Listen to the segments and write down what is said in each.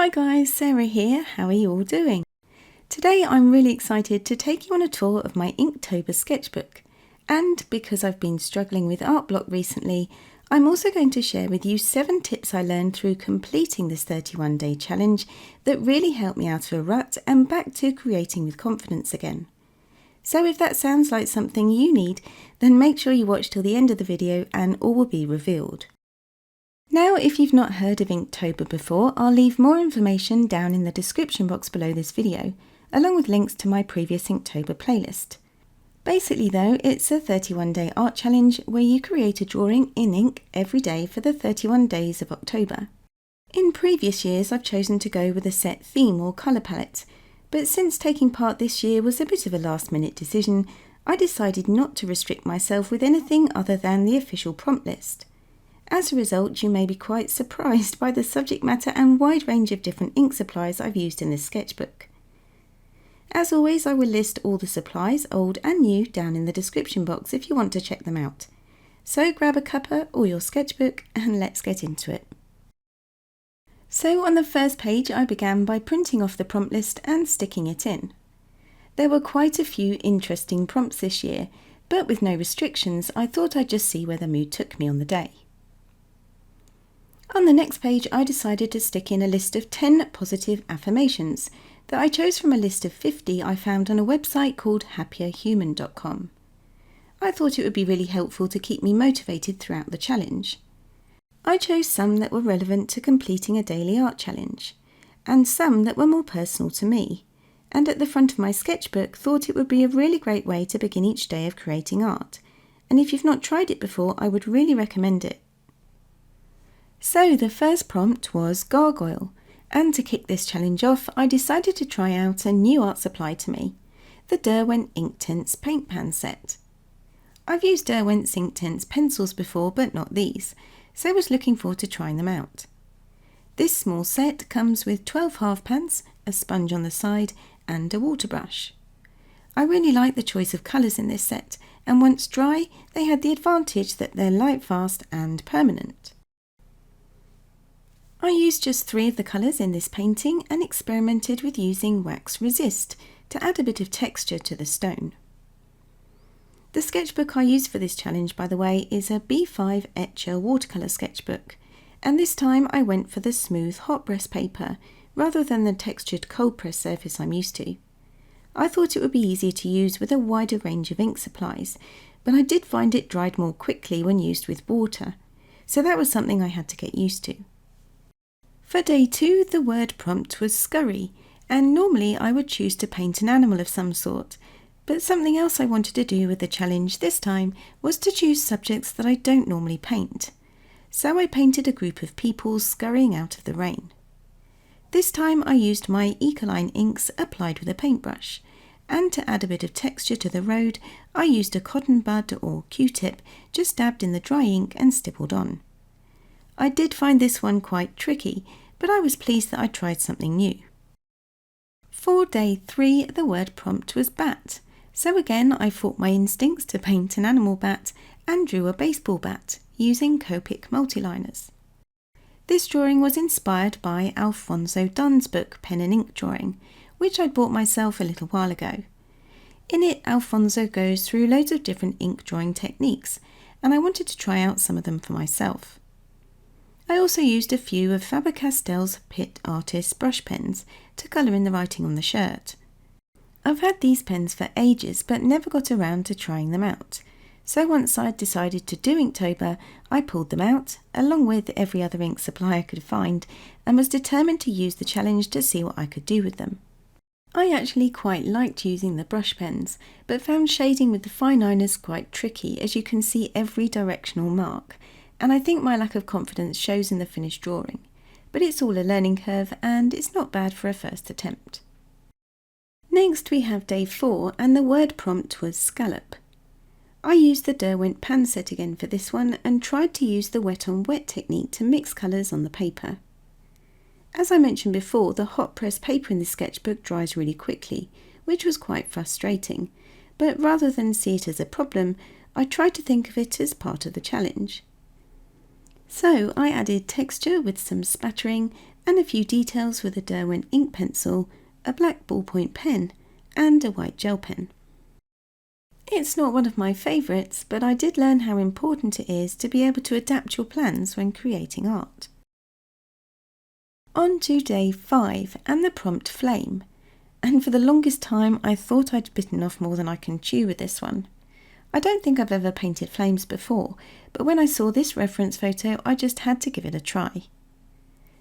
Hi guys, Sarah here. How are you all doing? Today I'm really excited to take you on a tour of my Inktober sketchbook. And because I've been struggling with art block recently, I'm also going to share with you 7 tips I learned through completing this 31-day challenge that really helped me out of a rut and back to creating with confidence again. So if that sounds like something you need, then make sure you watch till the end of the video and all will be revealed. Now, if you've not heard of Inktober before, I'll leave more information down in the description box below this video, along with links to my previous Inktober playlist. Basically though, it's a 31-day art challenge where you create a drawing in ink every day for the 31 days of October. In previous years, I've chosen to go with a set theme or colour palette, but since taking part this year was a bit of a last-minute decision, I decided not to restrict myself with anything other than the official prompt list. As a result, you may be quite surprised by the subject matter and wide range of different ink supplies I've used in this sketchbook. As always, I will list all the supplies, old and new, down in the description box if you want to check them out. So grab a cuppa or your sketchbook and let's get into it. So on the first page, I began by printing off the prompt list and sticking it in. There were quite a few interesting prompts this year, but with no restrictions, I thought I'd just see where the mood took me on the day. On the next page, I decided to stick in a list of 10 positive affirmations that I chose from a list of 50 I found on a website called happierhuman.com. I thought it would be really helpful to keep me motivated throughout the challenge. I chose some that were relevant to completing a daily art challenge, and some that were more personal to me, and at the front of my sketchbook thought it would be a really great way to begin each day of creating art, and if you've not tried it before, I would really recommend it. So the first prompt was Gargoyle, and to kick this challenge off, I decided to try out a new art supply to me, the Derwent Inktense paint pan set. I've used Derwent's Inktense pencils before, but not these, so I was looking forward to trying them out. This small set comes with 12 half pans, a sponge on the side, and a water brush. I really like the choice of colours in this set, and once dry, they had the advantage that they're light fast and permanent. I used just 3 of the colours in this painting and experimented with using wax resist to add a bit of texture to the stone. The sketchbook I used for this challenge, by the way, is a B5 Etcher watercolour sketchbook, and this time I went for the smooth hot press paper rather than the textured cold press surface I'm used to. I thought it would be easier to use with a wider range of ink supplies, but I did find it dried more quickly when used with water, so that was something I had to get used to. For day 2, the word prompt was scurry, and normally I would choose to paint an animal of some sort, but something else I wanted to do with the challenge this time was to choose subjects that I don't normally paint. So I painted a group of people scurrying out of the rain. This time I used my Ecoline inks applied with a paintbrush, and to add a bit of texture to the road, I used a cotton bud or Q-tip just dabbed in the dry ink and stippled on. I did find this one quite tricky, but I was pleased that I tried something new. For day 3, the word prompt was bat, so again I fought my instincts to paint an animal bat and drew a baseball bat using Copic multiliners. This drawing was inspired by Alfonso Dunn's book Pen and Ink Drawing, which I'd bought myself a little while ago. In it, Alfonso goes through loads of different ink drawing techniques, and I wanted to try out some of them for myself. I also used a few of Faber-Castell's Pitt Artist brush pens to colour in the writing on the shirt. I've had these pens for ages but never got around to trying them out, so once I'd decided to do Inktober, I pulled them out, along with every other ink supply I could find, and was determined to use the challenge to see what I could do with them. I actually quite liked using the brush pens, but found shading with the fine liners quite tricky as you can see every directional mark, and I think my lack of confidence shows in the finished drawing, but it's all a learning curve and it's not bad for a first attempt. Next we have day 4 and the word prompt was scallop. I used the Derwent pan set again for this one and tried to use the wet on wet technique to mix colours on the paper. As I mentioned before, the hot press paper in the sketchbook dries really quickly, which was quite frustrating, but rather than see it as a problem, I tried to think of it as part of the challenge. So I added texture with some spattering, and a few details with a Derwent ink pencil, a black ballpoint pen and a white gel pen. It's not one of my favourites, but I did learn how important it is to be able to adapt your plans when creating art. On to day 5 and the prompt flame, and for the longest time I thought I'd bitten off more than I can chew with this one. I don't think I've ever painted flames before, but when I saw this reference photo I just had to give it a try.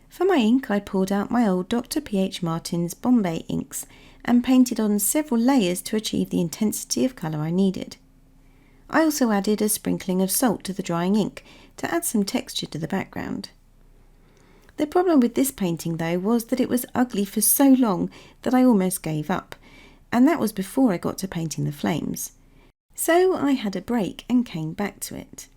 For my ink I pulled out my old Dr. P.H. Martin's Bombay inks and painted on several layers to achieve the intensity of colour I needed. I also added a sprinkling of salt to the drying ink to add some texture to the background. The problem with this painting though was that it was ugly for so long that I almost gave up, and that was before I got to painting the flames. So I had a break and came back to it.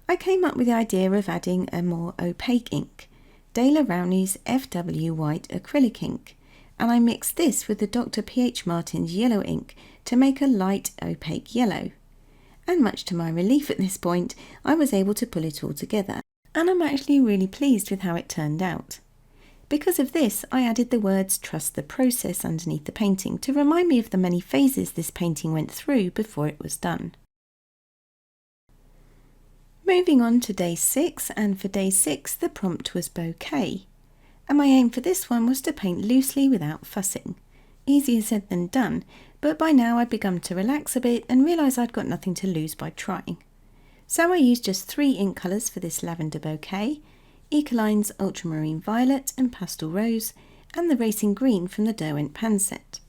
I came up with the idea of adding a more opaque ink, Daler Rowney's FW White acrylic ink, and I mixed this with the Dr. P.H. Martin's yellow ink to make a light opaque yellow. And much to my relief at this point, I was able to pull it all together, and I'm actually really pleased with how it turned out. Because of this, I added the words "Trust the process" underneath the painting to remind me of the many phases this painting went through before it was done. Moving on to day 6, and for day 6 the prompt was Bouquet. And my aim for this one was to paint loosely without fussing. Easier said than done, but by now I'd begun to relax a bit and realise I'd got nothing to lose by trying. So I used just 3 ink colours for this lavender bouquet, Ecoline's Ultramarine Violet and Pastel Rose, and the Racing Green from the Derwent pan set.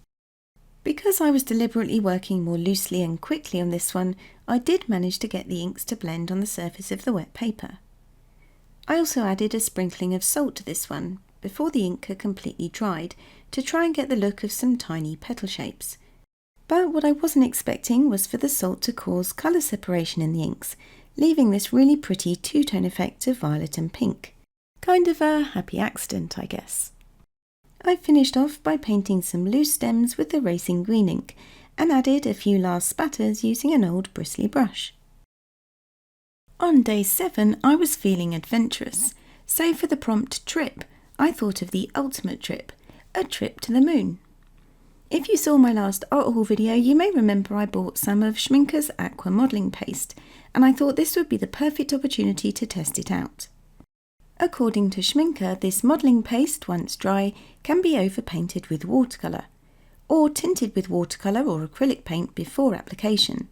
Because I was deliberately working more loosely and quickly on this one, I did manage to get the inks to blend on the surface of the wet paper. I also added a sprinkling of salt to this one, before the ink had completely dried, to try and get the look of some tiny petal shapes. But what I wasn't expecting was for the salt to cause colour separation in the inks, leaving this really pretty two-tone effect of violet and pink. Kind of a happy accident, I guess. I finished off by painting some loose stems with the Racing Green ink, and added a few last spatters using an old bristly brush. On day 7 I was feeling adventurous, so for the prompt trip, I thought of the ultimate trip, a trip to the moon. If you saw my last art haul video, you may remember I bought some of Schmincke's aqua modelling paste, and I thought this would be the perfect opportunity to test it out. According to Schminke, this modelling paste, once dry, can be overpainted with watercolour, or tinted with watercolour or acrylic paint before application.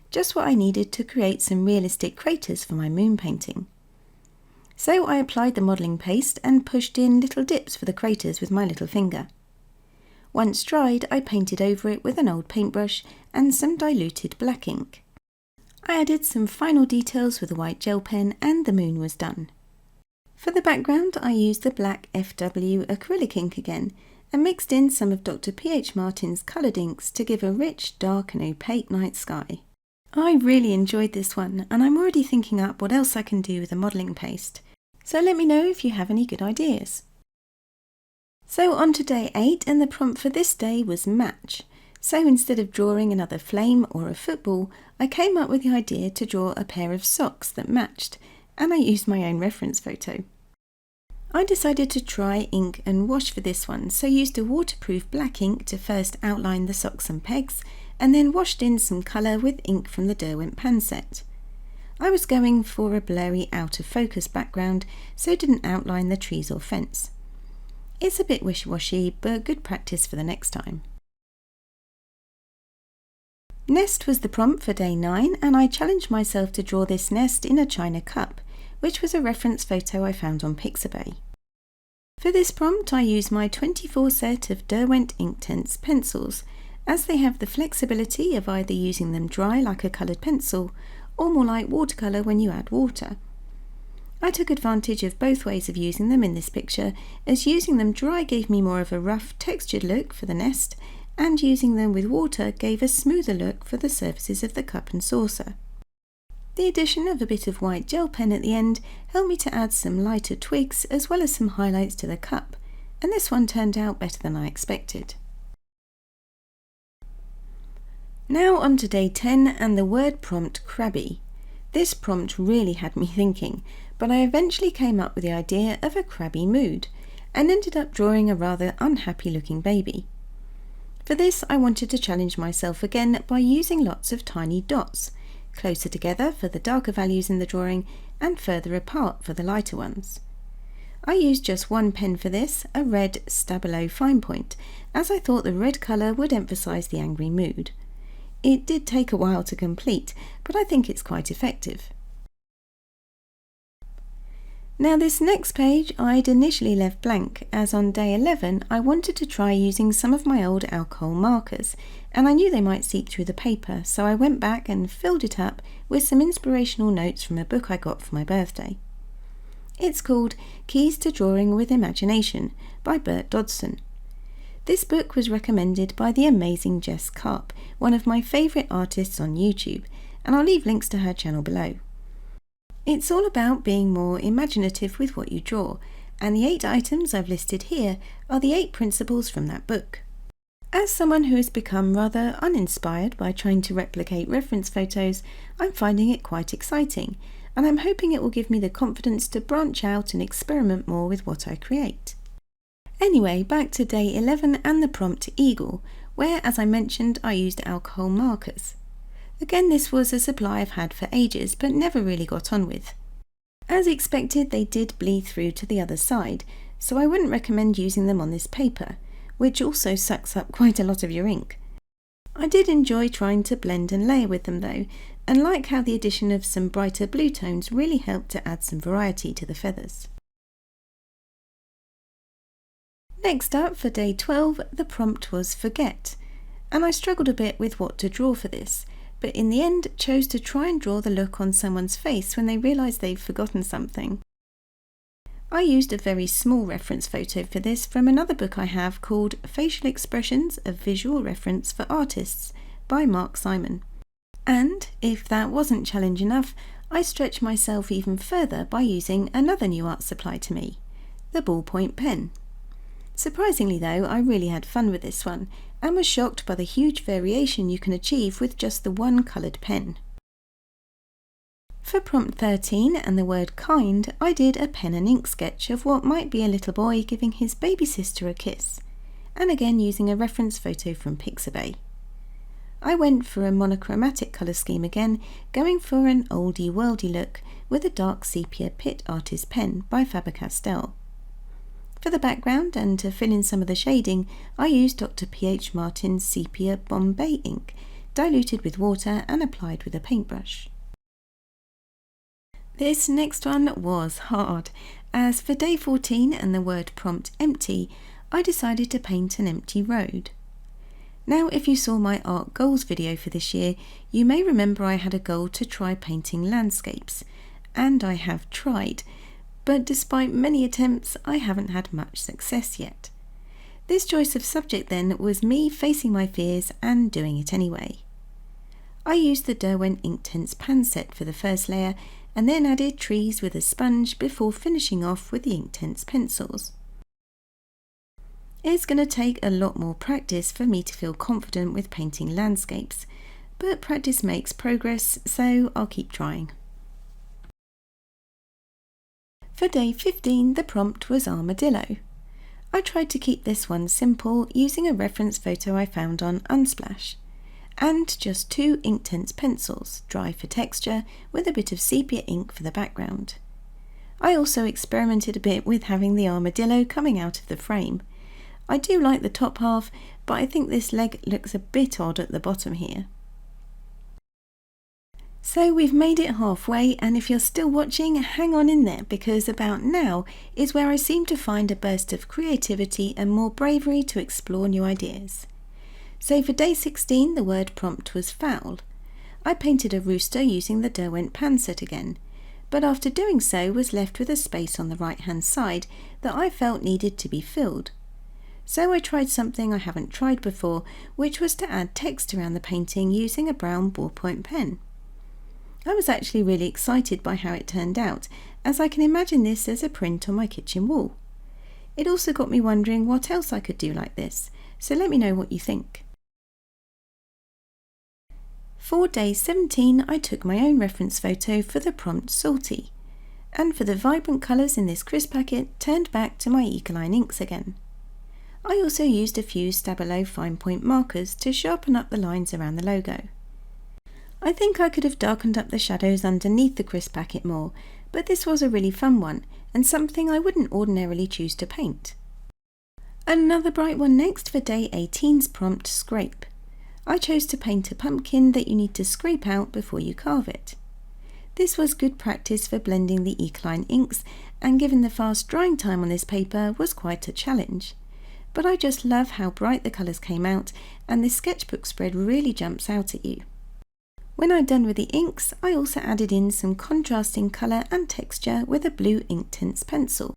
Just what I needed to create some realistic craters for my moon painting. So I applied the modelling paste and pushed in little dips for the craters with my little finger. Once dried, I painted over it with an old paintbrush and some diluted black ink. I added some final details with a white gel pen and the moon was done. For the background, I used the black FW acrylic ink again and mixed in some of Dr. P.H. Martin's coloured inks to give a rich, dark and opaque night sky. I really enjoyed this one, and I'm already thinking up what else I can do with the modelling paste, so let me know if you have any good ideas. So on to day 8, and the prompt for this day was match. So instead of drawing another flame or a football, I came up with the idea to draw a pair of socks that matched, and I used my own reference photo. I decided to try ink and wash for this one, so used a waterproof black ink to first outline the socks and pegs, and then washed in some colour with ink from the Derwent pan set. I was going for a blurry out of focus background, so didn't outline the trees or fence. It's a bit wishy-washy, but good practice for the next time. Nest was the prompt for day 9, and I challenged myself to draw this nest in a china cup, which was a reference photo I found on Pixabay. For this prompt I used my 24 set of Derwent Inktense pencils, as they have the flexibility of either using them dry like a coloured pencil, or more like watercolour when you add water. I took advantage of both ways of using them in this picture, as using them dry gave me more of a rough textured look for the nest, and using them with water gave a smoother look for the surfaces of the cup and saucer. The addition of a bit of white gel pen at the end helped me to add some lighter twigs as well as some highlights to the cup, and this one turned out better than I expected. Now on to day 10 and the word prompt Crabby. This prompt really had me thinking, but I eventually came up with the idea of a crabby mood, and ended up drawing a rather unhappy looking baby. For this I wanted to challenge myself again by using lots of tiny dots, closer together for the darker values in the drawing and further apart for the lighter ones. I used just one pen for this, a red Stabilo fine point, as I thought the red colour would emphasise the angry mood. It did take a while to complete, but I think it's quite effective. Now this next page I'd initially left blank, as on day 11 I wanted to try using some of my old alcohol markers, and I knew they might seep through the paper, so I went back and filled it up with some inspirational notes from a book I got for my birthday. It's called Keys to Drawing with Imagination by Bert Dodson. This book was recommended by the amazing Jess Karp, one of my favourite artists on YouTube, and I'll leave links to her channel below. It's all about being more imaginative with what you draw, and the 8 items I've listed here are the 8 principles from that book. As someone who has become rather uninspired by trying to replicate reference photos, I'm finding it quite exciting, and I'm hoping it will give me the confidence to branch out and experiment more with what I create. Anyway, back to day 11 and the prompt Eagle, where, as I mentioned, I used alcohol markers. Again, this was a supply I've had for ages, but never really got on with. As expected, they did bleed through to the other side, so I wouldn't recommend using them on this paper, which also sucks up quite a lot of your ink. I did enjoy trying to blend and layer with them though, and like how the addition of some brighter blue tones really helped to add some variety to the feathers. Next up, for day 12, the prompt was Forget, and I struggled a bit with what to draw for this, but in the end chose to try and draw the look on someone's face when they realise they've forgotten something. I used a very small reference photo for this from another book I have called Facial Expressions, a Visual Reference for Artists by Mark Simon. And, if that wasn't challenge enough, I stretched myself even further by using another new art supply to me, the ballpoint pen. Surprisingly though, I really had fun with this one, and was shocked by the huge variation you can achieve with just the one coloured pen. For prompt 13 and the word kind, I did a pen and ink sketch of what might be a little boy giving his baby sister a kiss, and again using a reference photo from Pixabay. I went for a monochromatic colour scheme again, going for an oldie worldy look with a dark sepia Pitt Artist pen by Faber-Castell. For the background and to fill in some of the shading, I used Dr. P.H. Martin's Sepia Bombay ink, diluted with water and applied with a paintbrush. This next one was hard, as for day 14 and the word prompt empty, I decided to paint an empty road. Now, if you saw my art goals video for this year, you may remember I had a goal to try painting landscapes, and I have tried. But despite many attempts, I haven't had much success yet. This choice of subject then was me facing my fears and doing it anyway. I used the Derwent Inktense pan set for the first layer, and then added trees with a sponge before finishing off with the Inktense pencils. It's going to take a lot more practice for me to feel confident with painting landscapes, but practice makes progress, so I'll keep trying. For day 15, the prompt was Armadillo. I tried to keep this one simple using a reference photo I found on Unsplash, and just 2 Inktense pencils, dry for texture, with a bit of sepia ink for the background. I also experimented a bit with having the armadillo coming out of the frame. I do like the top half, but I think this leg looks a bit odd at the bottom here. So we've made it halfway, and if you're still watching, hang on in there, because about now is where I seem to find a burst of creativity and more bravery to explore new ideas. So for day 16, the word prompt was fowl. I painted a rooster using the Derwent pan set again, but after doing so was left with a space on the right hand side that I felt needed to be filled. So I tried something I haven't tried before, which was to add text around the painting using a brown ballpoint pen. I was actually really excited by how it turned out, as I can imagine this as a print on my kitchen wall. It also got me wondering what else I could do like this, so let me know what you think. For day 17, I took my own reference photo for the prompt Salty, and for the vibrant colours in this crisp packet, turned back to my Ecoline inks again. I also used a few Stabilo fine point markers to sharpen up the lines around the logo. I think I could have darkened up the shadows underneath the crisp packet more, but this was a really fun one, and something I wouldn't ordinarily choose to paint. Another bright one next for day 18's prompt, Scrape. I chose to paint a pumpkin that you need to scrape out before you carve it. This was good practice for blending the Ecoline inks, and given the fast drying time on this paper was quite a challenge. But I just love how bright the colours came out, and this sketchbook spread really jumps out at you. When I'd done with the inks, I also added in some contrasting colour and texture with a blue Inktense pencil.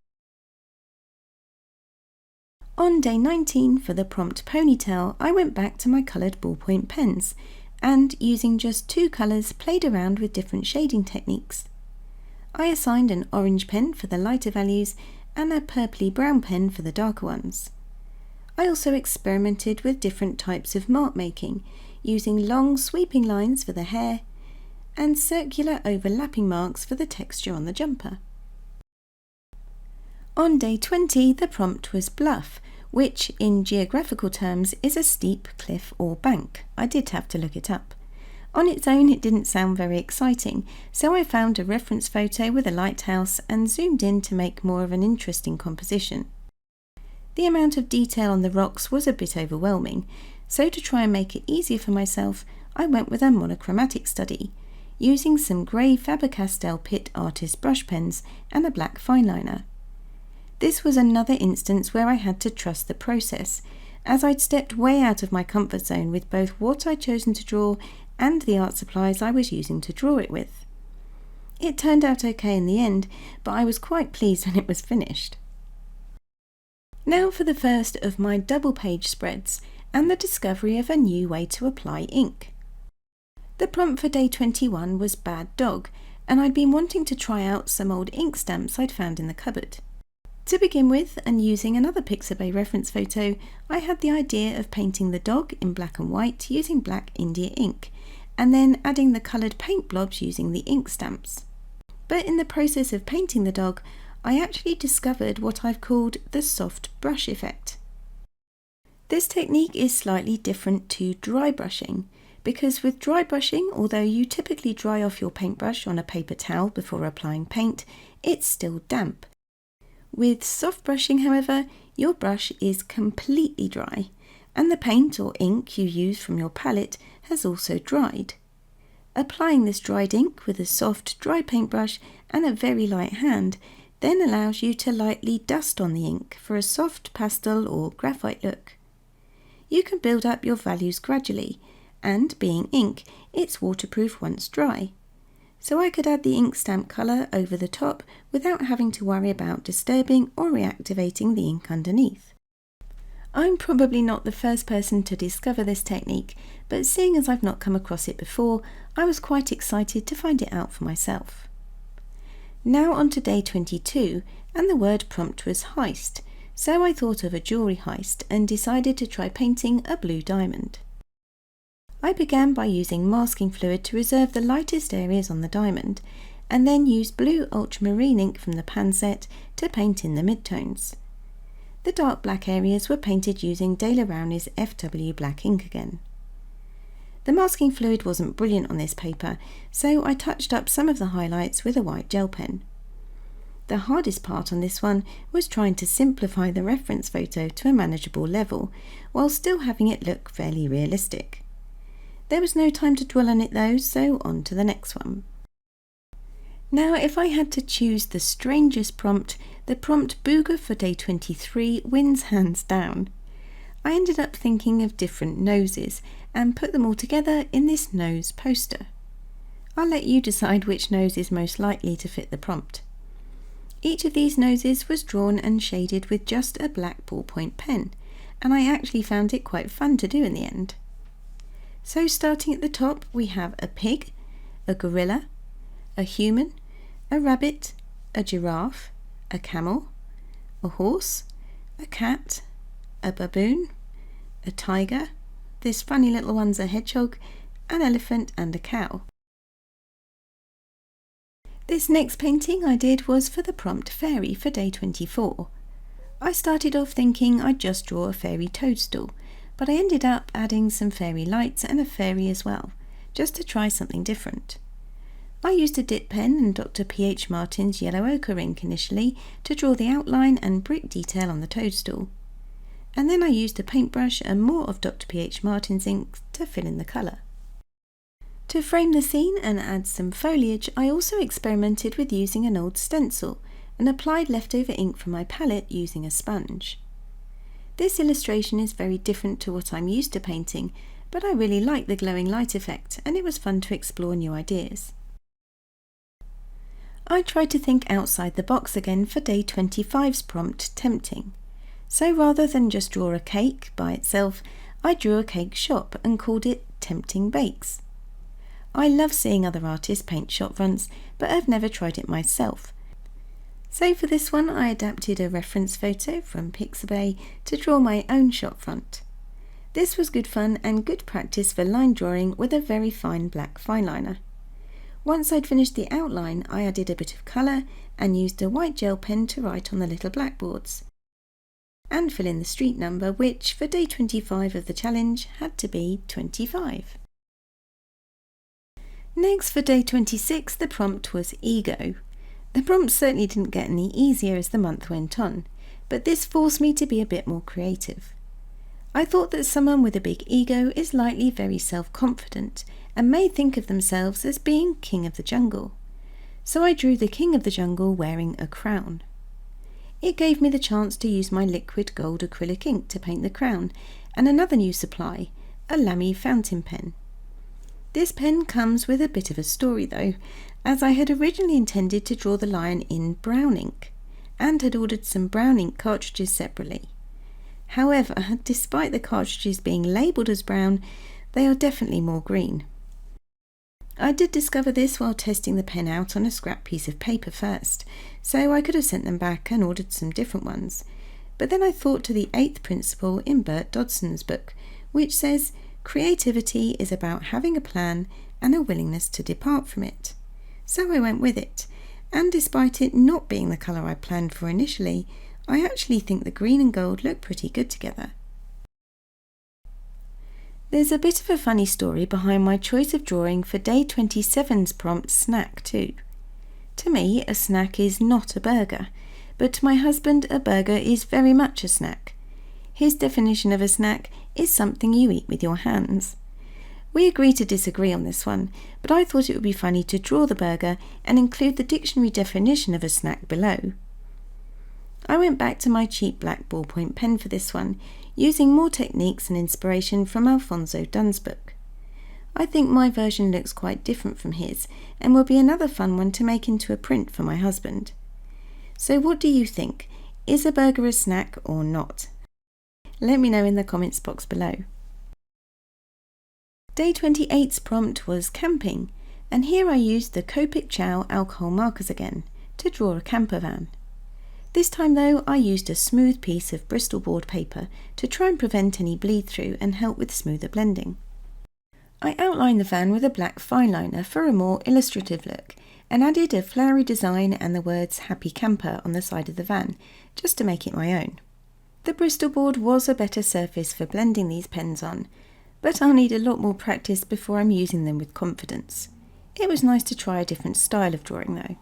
On day 19 for the prompt ponytail, I went back to my coloured ballpoint pens and, using just 2 colours, played around with different shading techniques. I assigned an orange pen for the lighter values and a purpley brown pen for the darker ones. I also experimented with different types of mark making, using long sweeping lines for the hair and circular overlapping marks for the texture on the jumper. On day 20, the prompt was Bluff, which in geographical terms is a steep cliff or bank. I did have to look it up. On its own it didn't sound very exciting, so I found a reference photo with a lighthouse and zoomed in to make more of an interesting composition. The amount of detail on the rocks was a bit overwhelming, so to try and make it easier for myself, I went with a monochromatic study, using some grey Faber-Castell Pitt Artist brush pens and a black fineliner. This was another instance where I had to trust the process, as I'd stepped way out of my comfort zone with both what I'd chosen to draw and the art supplies I was using to draw it with. It turned out okay in the end, but I was quite pleased when it was finished. Now for the first of my double page spreads and the discovery of a new way to apply ink. The prompt for day 21 was Bad Dog, and I'd been wanting to try out some old ink stamps I'd found in the cupboard. To begin with, and using another Pixabay reference photo, I had the idea of painting the dog in black and white using black India ink, and then adding the coloured paint blobs using the ink stamps. But in the process of painting the dog, I actually discovered what I've called the soft brush effect. This technique is slightly different to dry brushing, because with dry brushing, although you typically dry off your paintbrush on a paper towel before applying paint, it's still damp. With soft brushing, however, your brush is completely dry, and the paint or ink you use from your palette has also dried. Applying this dried ink with a soft, dry paintbrush and a very light hand then allows you to lightly dust on the ink for a soft pastel or graphite look. You can build up your values gradually, and being ink, it's waterproof once dry. So I could add the ink stamp colour over the top without having to worry about disturbing or reactivating the ink underneath. I'm probably not the first person to discover this technique, but seeing as I've not come across it before, I was quite excited to find it out for myself. Now on to day 22, and the word prompt was heist, so I thought of a jewellery heist and decided to try painting a blue diamond. I began by using masking fluid to reserve the lightest areas on the diamond, and then used blue ultramarine ink from the pan set to paint in the midtones. The dark black areas were painted using De La Rowney's FW black ink again. The masking fluid wasn't brilliant on this paper, so I touched up some of the highlights with a white gel pen. The hardest part on this one was trying to simplify the reference photo to a manageable level, while still having it look fairly realistic. There was no time to dwell on it though, so on to the next one. Now if I had to choose the strangest prompt, the prompt Booger for day 23 wins hands down. I ended up thinking of different noses and put them all together in this nose poster. I'll let you decide which nose is most likely to fit the prompt. Each of these noses was drawn and shaded with just a black ballpoint pen, and I actually found it quite fun to do in the end. So starting at the top, we have a pig, a gorilla, a human, a rabbit, a giraffe, a camel, a horse, a cat, a baboon, a tiger, this funny little one's a hedgehog, an elephant and a cow. This next painting I did was for the prompt Fairy for day 24. I started off thinking I'd just draw a fairy toadstool, but I ended up adding some fairy lights and a fairy as well, just to try something different. I used a dip pen and Dr. P.H. Martin's yellow ochre ink initially to draw the outline and brick detail on the toadstool. And then I used a paintbrush and more of Dr. P.H. Martin's ink to fill in the colour. To frame the scene and add some foliage, I also experimented with using an old stencil and applied leftover ink from my palette using a sponge. This illustration is very different to what I'm used to painting, but I really like the glowing light effect and it was fun to explore new ideas. I tried to think outside the box again for day 25's prompt Tempting. So rather than just draw a cake by itself, I drew a cake shop and called it Tempting Bakes. I love seeing other artists paint shop fronts, but I've never tried it myself. So for this one I adapted a reference photo from Pixabay to draw my own shop front. This was good fun and good practice for line drawing with a very fine black fineliner. Once I'd finished the outline, I added a bit of colour and used a white gel pen to write on the little blackboards and fill in the street number, which for day 25 of the challenge had to be 25. Next, for day 26, the prompt was Ego. The prompt certainly didn't get any easier as the month went on, but this forced me to be a bit more creative. I thought that someone with a big ego is likely very self-confident and may think of themselves as being king of the jungle. So I drew the king of the jungle wearing a crown. It gave me the chance to use my liquid gold acrylic ink to paint the crown and another new supply, a Lamy fountain pen. This pen comes with a bit of a story though, as I had originally intended to draw the lion in brown ink and had ordered some brown ink cartridges separately. However, despite the cartridges being labelled as brown, they are definitely more green. I did discover this while testing the pen out on a scrap piece of paper first, so I could have sent them back and ordered some different ones. But then I thought to the 8th principle in Bert Dodson's book, which says, creativity is about having a plan and a willingness to depart from it. So I went with it, and despite it not being the colour I planned for initially, I actually think the green and gold look pretty good together. There's a bit of a funny story behind my choice of drawing for day 27's prompt Snack too. To me, a snack is not a burger, but to my husband a burger is very much a snack. His definition of a snack is something you eat with your hands. We agreed to disagree on this one, but I thought it would be funny to draw the burger and include the dictionary definition of a snack below. I went back to my cheap black ballpoint pen for this one, using more techniques and inspiration from Alfonso Dunn's book. I think my version looks quite different from his and will be another fun one to make into a print for my husband. So what do you think? Is a burger a snack or not? Let me know in the comments box below. Day 28's prompt was Camping, and here I used the Copic Chow alcohol markers again to draw a camper van. This time though, I used a smooth piece of Bristol board paper to try and prevent any bleed through and help with smoother blending. I outlined the van with a black fineliner for a more illustrative look and added a flowery design and the words Happy Camper on the side of the van, just to make it my own. The Bristol board was a better surface for blending these pens on, but I'll need a lot more practice before I'm using them with confidence. It was nice to try a different style of drawing though.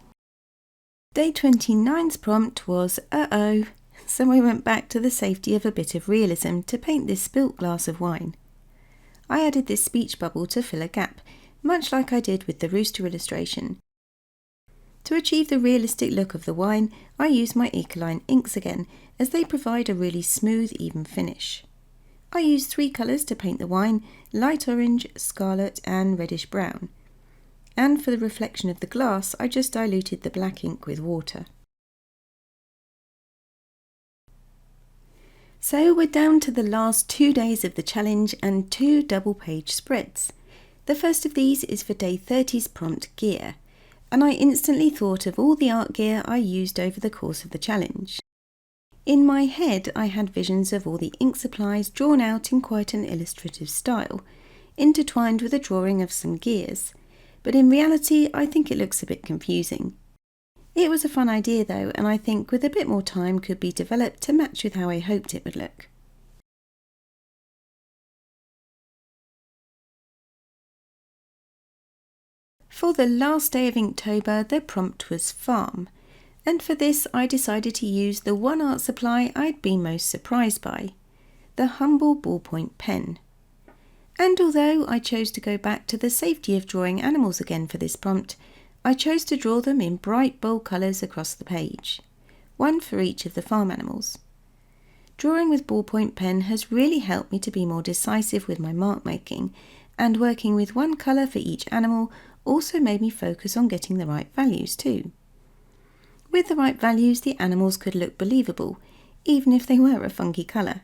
Day 29's prompt was uh-oh, so I went back to the safety of a bit of realism to paint this spilt glass of wine. I added this speech bubble to fill a gap, much like I did with the Rooster illustration. To achieve the realistic look of the wine, I used my Ecoline inks again, as they provide a really smooth, even finish. I used 3 colours to paint the wine: light orange, scarlet and reddish brown. And for the reflection of the glass, I just diluted the black ink with water. So we're down to the last 2 days of the challenge and 2 double-page spreads. The first of these is for day 30's prompt Gear, and I instantly thought of all the art gear I used over the course of the challenge. In my head, I had visions of all the ink supplies drawn out in quite an illustrative style, intertwined with a drawing of some gears. but in reality I think it looks a bit confusing. It was a fun idea though, and I think with a bit more time could be developed to match with how I hoped it would look. For the last day of Inktober, the prompt was farm, and for this I decided to use the one art supply I'd been most surprised by, the humble ballpoint pen. And although I chose to go back to the safety of drawing animals again for this prompt, I chose to draw them in bright bold colours across the page, one for each of the farm animals. Drawing with ballpoint pen has really helped me to be more decisive with my mark making, and working with one colour for each animal also made me focus on getting the right values too. With the right values, the animals could look believable, even if they were a funky colour.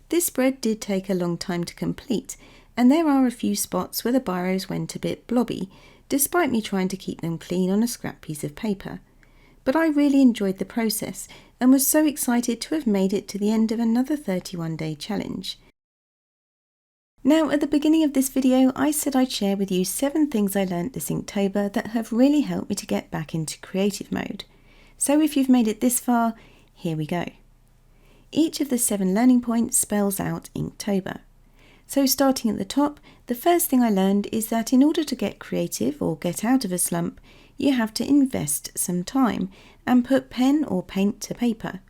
This spread did take a long time to complete, and there are a few spots where the biros went a bit blobby, despite me trying to keep them clean on a scrap piece of paper. But I really enjoyed the process and was so excited to have made it to the end of another 31-day challenge. Now, at the beginning of this video, I said I'd share with you 7 things I learnt this Inktober that have really helped me to get back into creative mode. So if you've made it this far, here we go. Each of the 7 learning points spells out Inktober. So starting at the top, the first thing I learned is that in order to get creative or get out of a slump, you have to invest some time and put pen or paint to paper.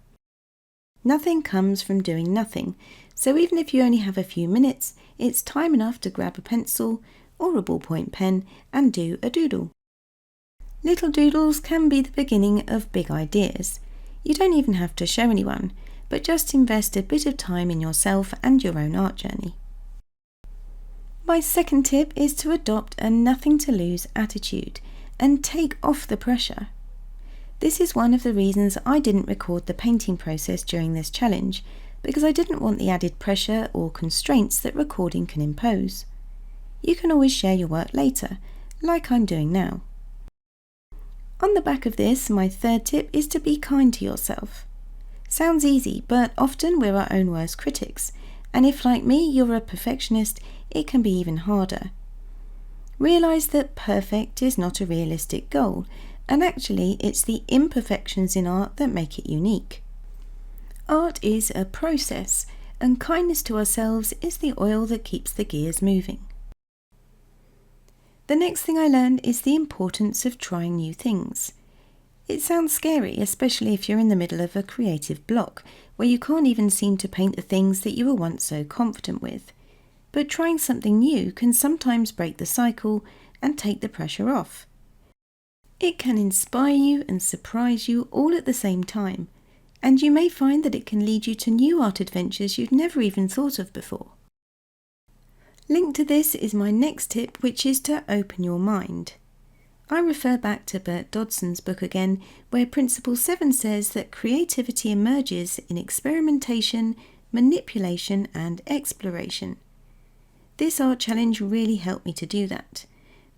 Nothing comes from doing nothing, so even if you only have a few minutes, it's time enough to grab a pencil or a ballpoint pen and do a doodle. Little doodles can be the beginning of big ideas. You don't even have to show anyone, but just invest a bit of time in yourself and your own art journey. My second tip is to adopt a nothing to lose attitude and take off the pressure. This is one of the reasons I didn't record the painting process during this challenge, because I didn't want the added pressure or constraints that recording can impose. You can always share your work later, like I'm doing now. On the back of this, my third tip is to be kind to yourself. Sounds easy, but often we're our own worst critics, and if, like me, you're a perfectionist, it can be even harder. Realise that perfect is not a realistic goal, and actually it's the imperfections in art that make it unique. Art is a process, and kindness to ourselves is the oil that keeps the gears moving. The next thing I learned is the importance of trying new things. It sounds scary, especially if you're in the middle of a creative block, where you can't even seem to paint the things that you were once so confident with. But trying something new can sometimes break the cycle and take the pressure off. It can inspire you and surprise you all at the same time, and you may find that it can lead you to new art adventures you've never even thought of before. Linked to this is my next tip, which is to open your mind. I refer back to Bert Dodson's book again, where Principle 7 says that creativity emerges in experimentation, manipulation and exploration. This art challenge really helped me to do that.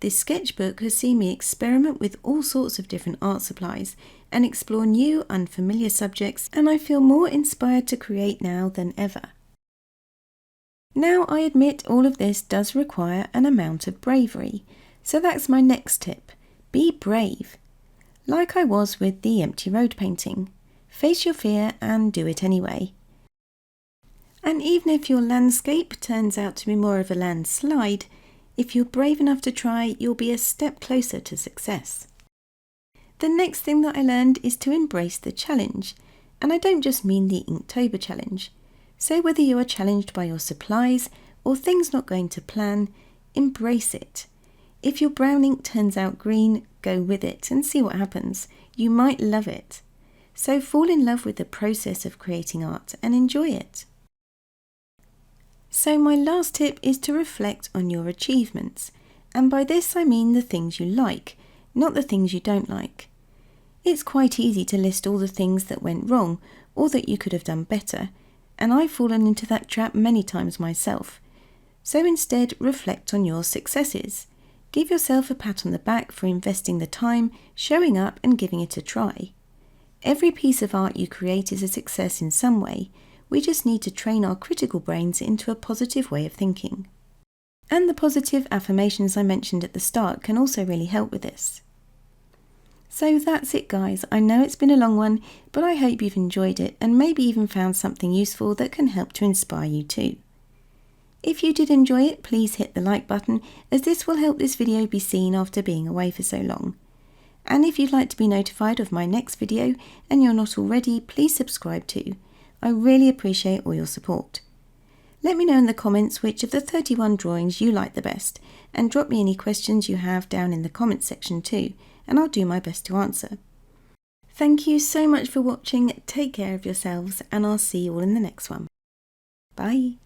This sketchbook has seen me experiment with all sorts of different art supplies and explore new, unfamiliar subjects, and I feel more inspired to create now than ever. Now, I admit all of this does require an amount of bravery, so that's my next tip. Be brave. Like I was with the empty road painting. Face your fear and do it anyway. And even if your landscape turns out to be more of a landslide, if you're brave enough to try, you'll be a step closer to success. The next thing that I learned is to embrace the challenge, and I don't just mean the Inktober challenge. So whether you are challenged by your supplies or things not going to plan, embrace it. If your brown ink turns out green, go with it and see what happens. You might love it. So fall in love with the process of creating art and enjoy it. So my last tip is to reflect on your achievements, and by this I mean the things you like, not the things you don't like. It's quite easy to list all the things that went wrong or that you could have done better, and I've fallen into that trap many times myself. So instead, reflect on your successes. Give yourself a pat on the back for investing the time, showing up and giving it a try. Every piece of art you create is a success in some way. We just need to train our critical brains into a positive way of thinking. And the positive affirmations I mentioned at the start can also really help with this. So that's it guys, I know it's been a long one, but I hope you've enjoyed it and maybe even found something useful that can help to inspire you too. If you did enjoy it, please hit the like button, as this will help this video be seen after being away for so long. And if you'd like to be notified of my next video and you're not already, please subscribe too. I really appreciate all your support. Let me know in the comments which of the 31 drawings you like the best, and drop me any questions you have down in the comments section too, and I'll do my best to answer. Thank you so much for watching, take care of yourselves, and I'll see you all in the next one. Bye!